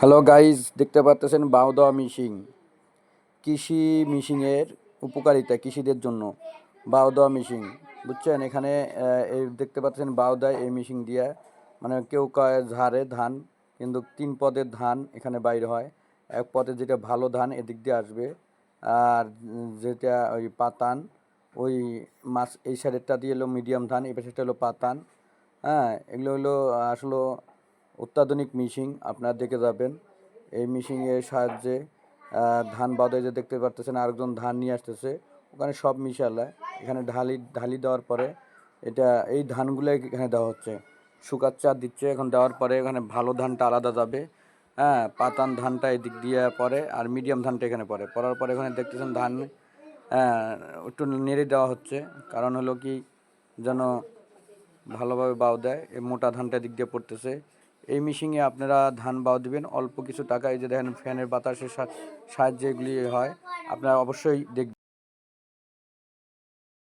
Hello guys, দেখতে পাচ্ছেন বাও দেওয়া মিশিং। কৃষি মিশিংয়ের উপকারিতা কৃষিদের জন্য। বাও দেওয়া মিশিং, বুঝছেন? এখানে এই দেখতে পাচ্ছেন বাও দেয় এই মিশিং দিয়ে। মানে কেউ কয় ঝাড়ে ধান, কিন্তু 3 পদের ধান এখানে বাইর হয়। এক পদে যেটা ভালো ধান এদিক দিয়ে আসবে, আর যেটা ওই পাতান, ওই মাছ এই সাইডেরটা দিয়ে হলো মিডিয়াম ধান, এই পাশেরটা হলো পাতান। হ্যাঁ, এগুলো হলো আসলে অত্যাধুনিক মিশিং, আপনারা দেখে যাবেন। এই মিশিংয়ের সাহায্যে ধান বাদে যে দেখতে পারতেছেন আরেকজন ধান নিয়ে আসতেছে, ওখানে সব মিশালায় এখানে ঢালি ঢালি দেওয়ার পরে এটা এই ধানগুলো এখানে দেওয়া হচ্ছে, শুকাচ্চা দিচ্ছে। এখন দেওয়ার পরে এখানে ভালো ধানটা আলাদা যাবে। হ্যাঁ, পাতান ধানটা এদিক দিয়ে পড়ে, আর মিডিয়াম ধানটা এখানে পড়ে। পড়ার পরে এখানে দেখতেছেন ধান হ্যাঁ একটু নেড়ে দেওয়া হচ্ছে, কারণ হলো কি যেন ভালোভাবে বাও দেয়। এই মোটা ধানটা দিক দিয়ে পড়তেছে। এই মেশিনে আপনারা ধান বাও দিবেন অল্প কিছু টাকা। এই যে দেখেন ফ্যানের বাতাসের সাহায্যে এগুলি হয়, আপনারা অবশ্যই দেখবেন।